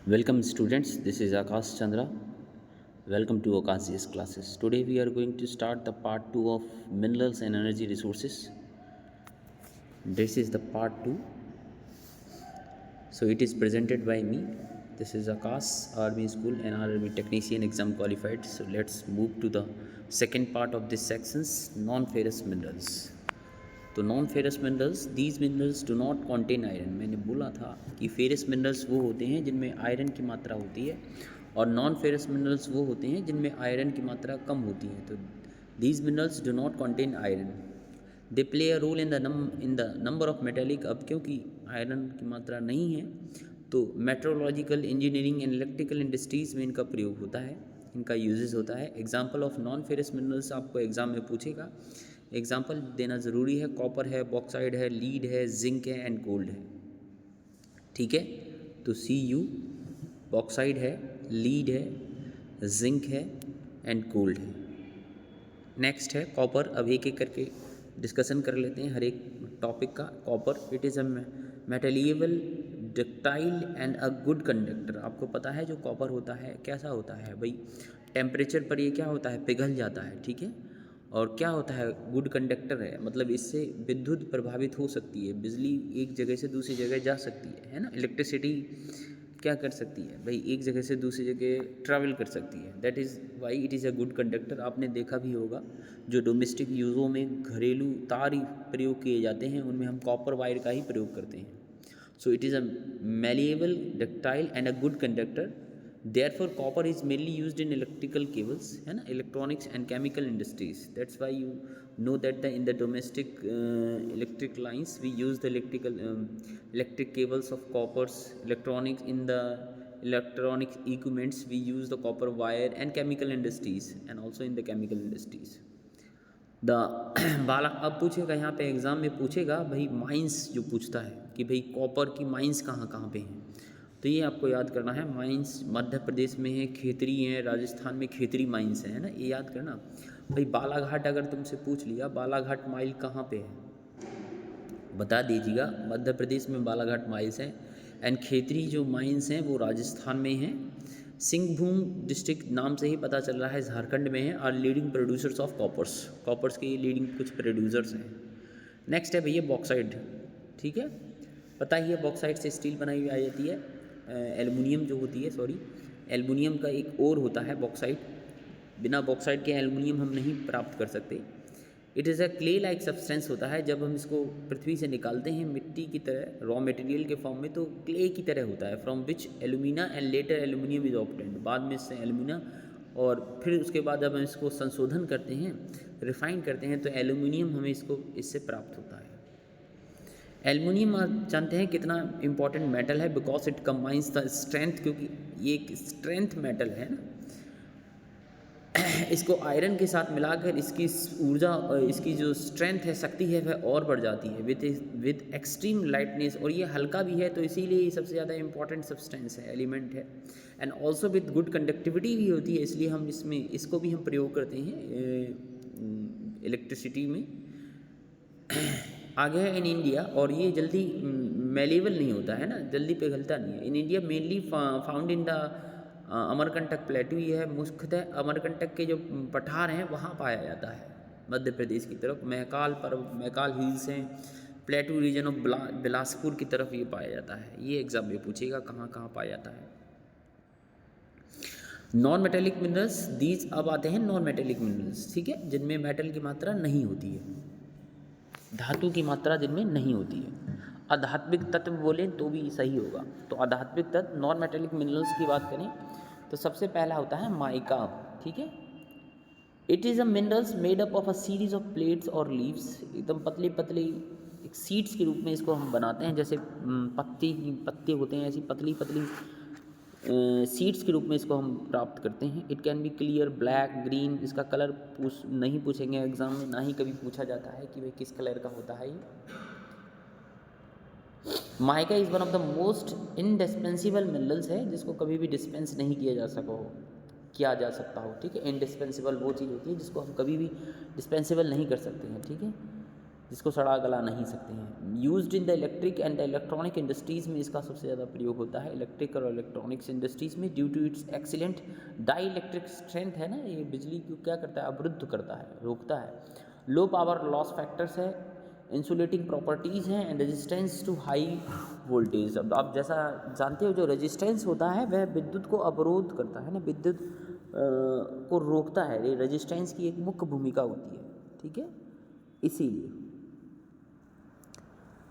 Welcome students, this is Akash Chandra. Welcome to Akash's classes. Today we are going to start the part 2 of minerals and energy resources. This is the part 2. So it is presented by me. This is Akash, Army School and Army Technician exam qualified. So let's move to the second part of this sections, non-ferrous minerals. तो non ferrous minerals, these minerals do not contain iron. मैंने बोला था कि ferrous minerals वो होते हैं जिनमें iron की मात्रा होती है और नॉन फेरस मिनरल्स वो होते हैं जिनमें आयरन की मात्रा कम होती है. तो these minerals do not contain iron. They play a role in the number of metallic. अब क्योंकि आयरन की मात्रा नहीं है तो metrological, engineering and electrical industries में इनका प्रयोग होता है, इनका यूजेस होता है. Example of non ferrous minerals आपको एग्जाम में पूछेगा, एग्जाम्पल देना ज़रूरी है. कॉपर है, बॉक्साइड है, लीड है, जिंक है एंड गोल्ड है. ठीक है, तो Cu बॉक्साइड है, लीड है, जिंक है एंड गोल्ड है. नेक्स्ट है कॉपर. अब एक एक करके डिस्कशन कर लेते हैं हर एक टॉपिक का. Copper, it is a malleable, ductile and a good conductor. आपको पता है जो कॉपर होता है कैसा होता है भाई, टेम्परेचर पर ये क्या होता है, पिघल जाता है. ठीक है, और क्या होता है, गुड कंडक्टर है, मतलब इससे विद्युत प्रभावित हो सकती है, बिजली एक जगह से दूसरी जगह जा सकती है ना. इलेक्ट्रिसिटी क्या कर सकती है भाई, एक जगह से दूसरी जगह ट्रैवल कर सकती है. That is why it is a good conductor. आपने देखा भी होगा जो डोमेस्टिक यूज़ों में घरेलू तार प्रयोग किए जाते हैं उनमें हम कॉपर वायर का ही प्रयोग करते हैं. So it is a malleable, ductile and a good conductor. Therefore copper is mainly used in electrical cables, है ना, electronics and chemical industries. That's why you know that in the domestic electric lines we use the electric cables of coppers. Electronics, in the electronic equipments we use the copper wire, and chemical industries, and also in the chemical industries. द बाला. अब पूछेगा यहाँ पे exam में पूछेगा भाई mines जो पूछता है कि भाई कॉपर की माइंस कहाँ कहाँ पे हैं, तो ये आपको याद करना है. माइंस मध्य प्रदेश में है, खेतरी हैं, राजस्थान में खेतरी माइंस है ना, ये याद करना. भाई बालाघाट अगर तुमसे पूछ लिया बालाघाट माइल कहाँ पे है, बता दीजिएगा. मध्य प्रदेश में बालाघाट माइल्स हैं. एंड खेतरी जो माइंस हैं वो राजस्थान में हैं. सिंहभूम डिस्ट्रिक्ट नाम से ही पता चल रहा है झारखंड में है. और लीडिंग प्रोड्यूसर्स ऑफ कॉपर्स के ये लीडिंग कुछ प्रोड्यूसर्स हैं. नेक्स्ट है भैया बॉक्साइड. ठीक है, पता ही है बॉक्साइड से स्टील बनाई हुई आ जाती है. एल्युमिनियम जो होती है, सॉरी, एल्युमिनियम का एक और होता है बॉक्साइड. बिना बॉक्साइड के एल्युमिनियम हम नहीं प्राप्त कर सकते. It is a clay like substance होता है. जब हम इसको पृथ्वी से निकालते हैं मिट्टी की तरह रॉ मटेरियल के फॉर्म में, तो क्ले की तरह होता है. From which alumina and later aluminium is obtained. बाद में इससे एल्यूमिना और फिर उसके बाद जब हम इसको संशोधन करते हैं, रिफाइन करते हैं, तो एल्यूमिनियम हमें इससे प्राप्त होता है. एल्युमिनियम आप जानते हैं कितना इंपॉर्टेंट मेटल है, because it combines the strength, क्योंकि ये एक स्ट्रेंथ मेटल है ना. इसको आयरन के साथ मिलाकर इसकी ऊर्जा, इसकी जो स्ट्रेंथ है, शक्ति है, वह और बढ़ जाती है विद एक्सट्रीम लाइटनेस. और ये हल्का भी है, तो इसीलिए ये सबसे ज़्यादा इंपॉर्टेंट सब्सटेंस है, एलिमेंट है. And also with good conductivity भी होती है, इसलिए हम इसको भी हम प्रयोग करते हैं इलेक्ट्रिसिटी में. आगे है इन इंडिया, और ये जल्दी मेलेबल नहीं होता है ना, जल्दी पिघलता नहीं है. In India mainly found in the Amarkantak प्लेटू. ये है मुख्यतः अमरकंटक के जो पठार हैं वहाँ पाया जाता है, मध्य प्रदेश की तरफ. महकाल हिल्स हैं, प्लेटू रीजन ऑफ बिलासपुर की तरफ ये पाया जाता है. ये एग्जाम में पूछेगा कहाँ कहाँ पाया जाता है. Non metallic minerals, these. अब आते हैं नॉन मेटेलिक मिनरल्स. ठीक है, जिनमें मेटल की मात्रा नहीं होती है, धातु की मात्रा जिनमें नहीं होती है. आध्यात्मिक तत्व बोलें तो भी सही होगा. तो आध्यात्मिक तत्व नॉन मेटेलिक मिनरल्स की बात करें तो सबसे पहला होता है माइका. ठीक है, it is a minerals made up of a series of plates और लीव्स. एकदम पतले पतले एक सीड्स के रूप में इसको हम बनाते हैं, जैसे पत्ते होते हैं, ऐसी पतली पतली सीड्स के रूप में इसको हम प्राप्त करते हैं. It can B clear, black, green. इसका कलर नहीं पूछेंगे एग्जाम में, ना ही कभी पूछा जाता है कि भाई किस कलर का होता है ये. Mica is one of the most indispensable minerals है, जिसको कभी भी डिस्पेंस नहीं किया जा सकता हो. ठीक है, इंडिस्पेंसिबल वो चीज़ होती है जिसको हम कभी भी डिस्पेंसिबल नहीं कर सकते हैं. ठीक है, जिसको सड़ा गला नहीं सकते हैं। Used in the electric and the electronic industries में इसका सबसे ज़्यादा प्रयोग होता है, इलेक्ट्रिक और इलेक्ट्रॉनिक्स इंडस्ट्रीज़ में, due to its excellent dielectric strength है ना, ये बिजली को क्या करता है, अवरुद्ध करता है, रोकता है। लो पावर लॉस फैक्टर्स है, इंसुलेटिंग प्रॉपर्टीज़ हैं and resistance to high voltage. अब आप जैसा जानते हो जो रेजिस्टेंस होता है वह विद्युत को अवरोध करता है ना, विद्युत को रोकता है, ये रेजिस्टेंस की एक मुख्य भूमिका होती है, ठीक है, इसीलिए।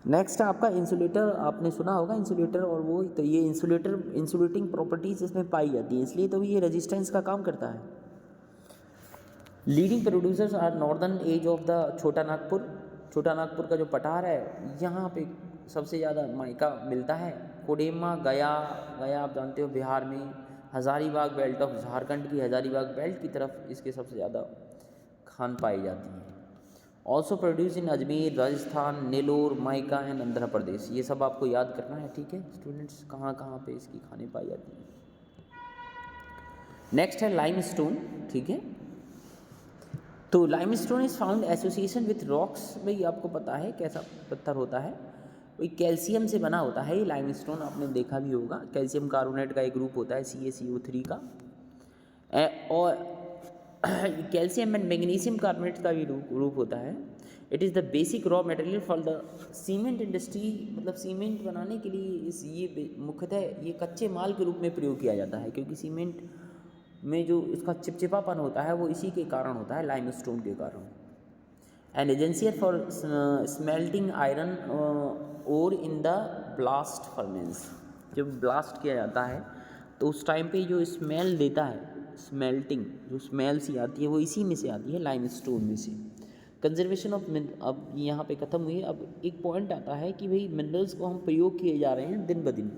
नेक्स्ट है आपका इंसुलेटर, आपने सुना होगा इंसुलेटर, और वो तो ये इंसुलेटिंग प्रॉपर्टीज़ इसमें पाई जाती हैं, इसलिए तो ये रेजिस्टेंस का काम करता है। Leading producers are northern edge of the Chota Nagpur का जो पठार है यहाँ पे सबसे ज़्यादा माइका मिलता है। कोडेमा गया आप जानते हो बिहार में, हज़ारीबाग बेल्ट ऑफ झारखंड की हज़ारीबाग बेल्ट की तरफ इसके सबसे ज़्यादा खान पाई जाती हैं। Also produce in Ajmer, Rajasthan, Nellore, mica and Andhra Pradesh. ये सब आपको याद करना है, ठीक है स्टूडेंट्स, कहाँ कहाँ पे इसकी खानें पाई जाती हैं। नेक्स्ट है लाइमस्टोन, ठीक है। तो limestone is found association with rocks. भाई आपको पता है कैसा पत्थर होता है, वही कैल्शियम से बना होता है ये लाइमस्टोन, आपने देखा भी होगा। कैल्शियम कार्बोनेट का एक ग्रुप होता है CaCO3 का, और कैल्शियम एंड मैग्नीशियम कार्बोनेट का भी ग्रुप होता है। It is the basic raw material for the cement industry. मतलब सीमेंट बनाने के लिए ये मुख्यतः ये कच्चे माल के रूप में प्रयोग किया जाता है, क्योंकि सीमेंट में जो इसका चिपचिपापन होता है वो इसी के कारण होता है, लाइमस्टोन के कारण। एंड एजेंसियर फॉर स्मेल्टिंग आयरन और इन द ब्लास्ट फर्नेस। जब ब्लास्ट किया जाता है तो उस टाइम पे जो स्मेल देता है, स्मेल्टिंग जो स्मेल सी आती है वो इसी में से आती है, लाइमस्टोन में से। कंजर्वेशन ऑफ अब यहाँ पे ख़त्म हुई। अब एक पॉइंट आता है कि भाई मिनरल्स को हम प्रयोग किए जा रहे हैं दिन ब दिन,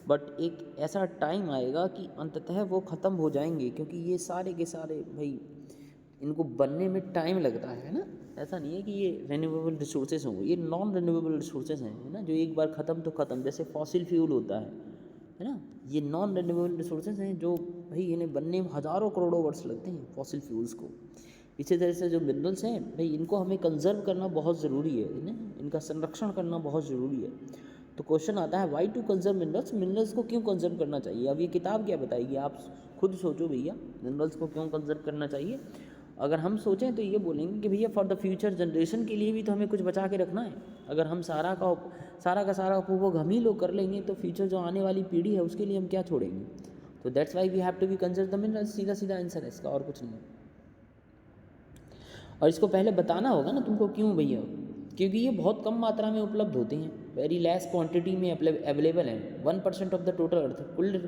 बट एक ऐसा टाइम आएगा कि अंततः वो ख़त्म हो जाएंगे, क्योंकि ये सारे के सारे भाई इनको बनने में टाइम लगता है ना। ऐसा नहीं है कि ये रिन्यूएबल रिसोर्सेज होंगे, ये नॉन रिन्यूएबल रिसोर्सेज हैं, है ना, जो एक बार ख़त्म तो ख़त्म, जैसे फॉसिल फ्यूल होता है ना, ये नॉन रिन्यूएबल रिसोर्सेज हैं जो भाई इन्हें बनने में हज़ारों करोड़ों वर्ष लगते हैं फॉसिल फ्यूल्स को। इसी तरह से जो मिनरल्स हैं भाई इनको हमें कंजर्व करना बहुत ज़रूरी है ना, इनका संरक्षण करना बहुत ज़रूरी है। तो क्वेश्चन आता है वाई टू कंजर्व मिनरल्स को क्यों कंजर्व करना चाहिए। अब ये किताब क्या बताएगी, आप खुद सोचो भैया, मिनरल्स को क्यों कंजर्व करना चाहिए। अगर हम सोचें तो ये बोलेंगे कि भैया फॉर द फ्यूचर जनरेशन के लिए भी तो हमें कुछ बचा के रखना है। अगर हम सारा का सारा उपभोग हम ही लोग कर लेंगे तो फ्यूचर जो आने वाली पीढ़ी है उसके लिए हम क्या छोड़ेंगे। तो that's why we have to be conserve the minerals, सीधा आंसर है इसका, और कुछ नहीं है। और इसको पहले बताना होगा ना तुमको, क्यों भैया, क्योंकि ये बहुत कम मात्रा में उपलब्ध होते हैं, वेरी लेस क्वांटिटी में अवेलेबल हैं। 1% ऑफ द टोटल अर्थ, कुल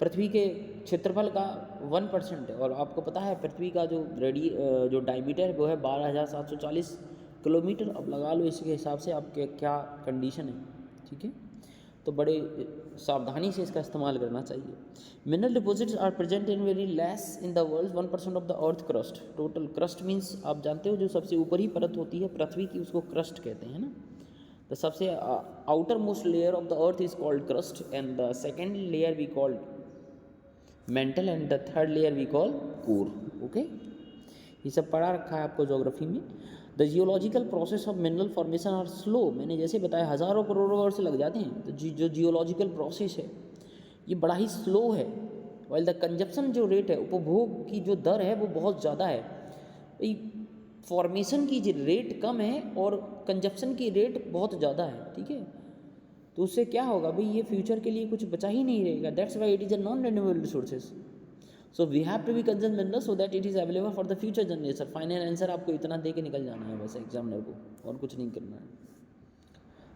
पृथ्वी के क्षेत्रफल का 1% है। और आपको पता है पृथ्वी का जो डायमीटर है वो है 12,740 किलोमीटर। अब लगा लो इसके हिसाब से आपके क्या कंडीशन है, ठीक है। तो बड़े सावधानी से इसका इस्तेमाल करना चाहिए। Mineral deposits are present in very less in the world 1% of the earth crust. Total crust means आप जानते हो जो सबसे ऊपरी परत होती है पृथ्वी की उसको क्रस्ट कहते हैं ना। द सबसे outermost layer of the earth is called crust and the second layer we called mantle and the third layer we call core. Okay, ये सब पढ़ा रखा है आपको ज्योग्राफी में। The geological process of mineral formation are slow. मैंने जैसे बताया हज़ारों करोड़ों वर्ष लग जाते हैं। तो जो जियोलॉजिकल प्रोसेस है ये बड़ा ही स्लो है। वाइल द कंजप्शन जो रेट है, उपभोग की जो दर है वो बहुत ज़्यादा है। फॉर्मेशन की रेट कम है और कंजप्शन की रेट बहुत ज़्यादा है, ठीक है। तो उससे क्या होगा भाई, ये फ्यूचर के लिए कुछ बचा ही नहीं रहेगा। That's why it is a non renewable resources. So we have to be conserve minerals so that it is available for the future generation. Final answer आपको इतना दे के निकल जाना है बस एग्जामिनर को, और कुछ नहीं करना है।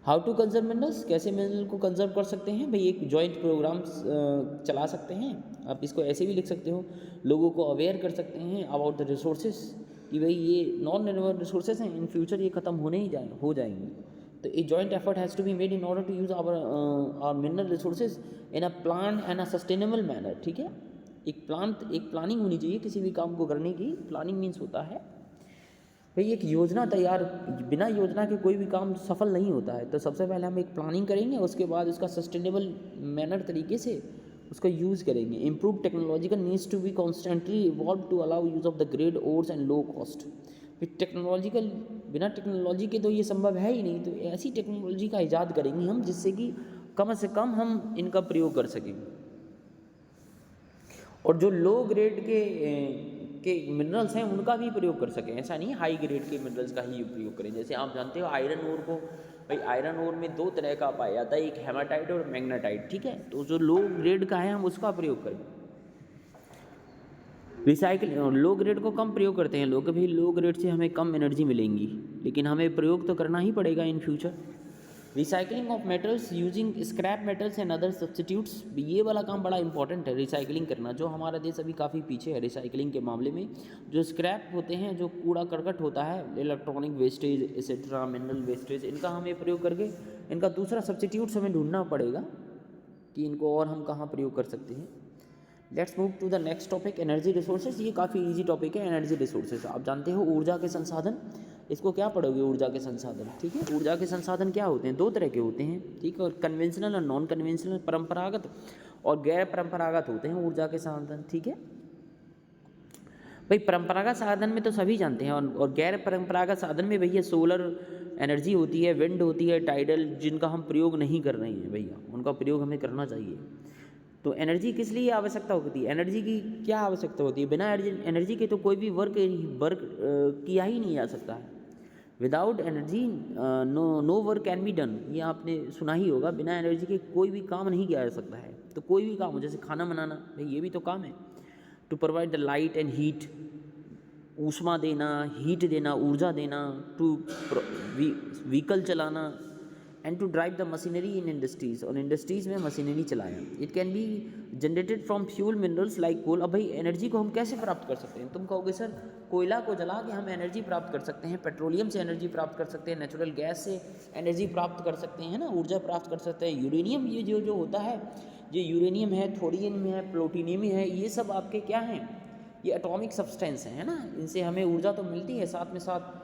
हाउ टू कंजर्व मिनरल्स, कैसे मिनरल को कंजर्व कर सकते हैं भाई, एक जॉइंट प्रोग्राम चला सकते हैं। आप इसको ऐसे भी लिख सकते हो, लोगों को अवेयर कर सकते हैं अबाउट द रिसोर्सेज कि भाई ये नॉन रिन्यूएबल रिसोर्सेज हैं, इन फ्यूचर ये ख़त्म हो जाएंगे। तो a joint effort has to be made in order to use our mineral resources in a plan and a sustainable manner, ठीक है। एक प्लानिंग होनी चाहिए किसी भी काम को करने की। प्लानिंग मीन्स होता है भाई एक योजना तैयार, बिना योजना के कोई भी काम सफल नहीं होता है। तो सबसे पहले हम एक प्लानिंग करेंगे, उसके बाद उसका सस्टेनेबल मैनर तरीके से उसका यूज़ करेंगे। Improve technological needs to be constantly evolve to allow use of the grade ores and low cost. फिर टेक्नोलॉजिकल बिना टेक्नोलॉजी के तो ये संभव है ही नहीं। तो ऐसी टेक्नोलॉजी का इजाद करेंगे हम जिससे कि कम से कम हम इनका प्रयोग कर सकें। और जो लो ग्रेड के मिनरल्स हैं उनका भी प्रयोग कर सकें, ऐसा नहीं हाई ग्रेड के मिनरल्स का ही प्रयोग करें। जैसे आप जानते हो आयरन ओर को, भाई आयरन ओर में 2 तरह का पाया जाता है, एक हेमाटाइट और मैग्नेटाइट, ठीक है। तो जो लो ग्रेड का है हम उसका प्रयोग करें। रिसाइकिल लो ग्रेड को कम प्रयोग करते हैं लोग कि भाई लो ग्रेड से हमें कम एनर्जी मिलेंगी, लेकिन हमें प्रयोग तो करना ही पड़ेगा in future. Recycling of metals using scrap metals and other substitutes, ये वाला काम बड़ा इंपॉर्टेंट है, रिसाइकलिंग करना। जो हमारा देश अभी काफ़ी पीछे है रिसाइकलिंग के मामले में। जो स्क्रैप होते हैं, जो कूड़ा करकट होता है, electronic wastage etcetera, mineral wastage, इनका हमें प्रयोग करके इनका दूसरा सब्स्टिट्यूट्स हमें ढूंढना पड़ेगा कि इनको और हम कहाँ प्रयोग कर सकते हैं। Let's move to the next topic, energy resources. ये काफ़ी इजी टॉपिक है, एनर्जी रिसोर्सेज। आप जानते हो ऊर्जा के संसाधन, इसको क्या पढ़ोगे, ऊर्जा के संसाधन, ठीक है। ऊर्जा के संसाधन क्या होते हैं, 2 तरह के होते हैं, ठीक है। और कन्वेंशनल और नॉन कन्वेंशनल, परंपरागत और गैर परंपरागत होते हैं ऊर्जा के साधन, ठीक है। भाई परंपरागत साधन में तो सभी जानते हैं, और गैर परंपरागत साधन में भैया सोलर एनर्जी होती है, विंड होती है, टाइडल, जिनका हम प्रयोग नहीं कर रहे हैं भैया, उनका प्रयोग हमें करना चाहिए। तो एनर्जी किस लिए आवश्यकता होती है, एनर्जी की क्या आवश्यकता होती है। बिना एनर्जी के तो कोई भी वर्क किया ही नहीं जा सकता है। Without energy no work can be done, ये आपने सुना ही होगा। बिना एनर्जी के कोई भी काम नहीं किया जा सकता है। तो कोई भी काम हो, जैसे खाना बनाना, भाई ये भी तो काम है। To provide the light and heat, ऊष्मा देना, हीट देना, ऊर्जा देना, टू व्हीकल चलाना, and to drive the machinery in industries, और इंडस्ट्रीज़ में मशीनरी चलाएं। It can be generated from fuel minerals like coal. अब भाई एनर्जी को हम कैसे प्राप्त कर सकते हैं, तुम कहोगे सर कोयला को जला के हम एनर्जी प्राप्त कर सकते हैं, पेट्रोलियम से एनर्जी प्राप्त कर सकते हैं, नेचुरल गैस से एनर्जी प्राप्त कर सकते हैं ना, ऊर्जा प्राप्त कर सकते हैं। यूरेनियम, ये जो होता है, ये यूरेनियम है, थोरियम है, प्लूटोनियम है, ये सब आपके क्या हैं, ये एटॉमिक सब्सटेंस हैं, है ना। इनसे हमें ऊर्जा तो मिलती है, साथ में साथ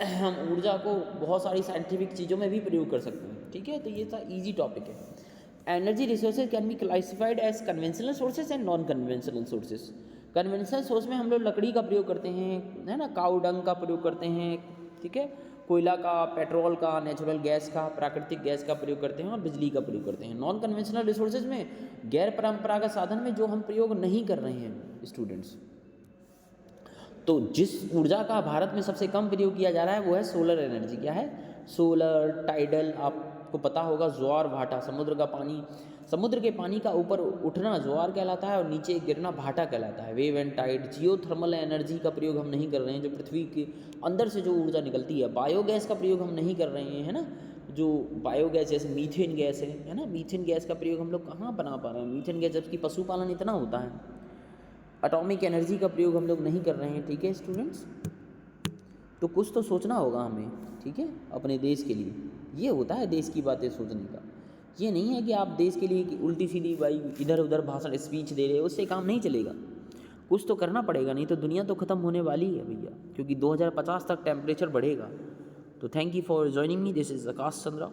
हम ऊर्जा को बहुत सारी साइंटिफिक चीज़ों में भी प्रयोग कर सकते हैं, ठीक है। तो ये था इजी टॉपिक है। Energy resources can be classified as conventional sources and non conventional sources. Conventional source में हम लोग लकड़ी का प्रयोग करते हैं, है ना, काऊ डंग का प्रयोग करते हैं, ठीक है, कोयला का, पेट्रोल का, नेचुरल गैस का, प्राकृतिक गैस का प्रयोग करते हैं और बिजली का प्रयोग करते हैं। नॉन कन्वेंशनल रिसोर्सेज में, गैर परंपरागत साधन में जो हम प्रयोग नहीं कर रहे हैं स्टूडेंट्स, तो जिस ऊर्जा का भारत में सबसे कम प्रयोग किया जा रहा है वो है सोलर एनर्जी। क्या है, सोलर, टाइडल, आपको पता होगा, ज्वार भाटा, समुद्र का पानी, समुद्र के पानी का ऊपर उठना ज्वार कहलाता है और नीचे गिरना भाटा कहलाता है, wave and tide. Geothermal energy का प्रयोग हम नहीं कर रहे हैं, जो पृथ्वी के अंदर से जो ऊर्जा निकलती है। बायोगैस का प्रयोग हम नहीं कर रहे हैं, है ना, जो बायोगैस जैसे मीथेन गैस है ना, मीथेन गैस का प्रयोग हम लोग कहाँ बना पा रहे हैं। मीथेन गैस जबकि पशुपालन इतना होता है। एटॉमिक एनर्जी का प्रयोग हम लोग नहीं कर रहे हैं, ठीक है स्टूडेंट्स। तो कुछ तो सोचना होगा हमें, ठीक है, अपने देश के लिए। ये होता है देश की बातें सोचने का। ये नहीं है कि आप देश के लिए उल्टी सीधी भाई इधर उधर भाषण स्पीच दे रहे हो, उससे काम नहीं चलेगा। कुछ तो करना पड़ेगा, नहीं तो दुनिया तो ख़त्म होने वाली है भैया, क्योंकि 2050 तक टेम्परेचर बढ़ेगा। तो thank you for joining me, this is Akash Chandra.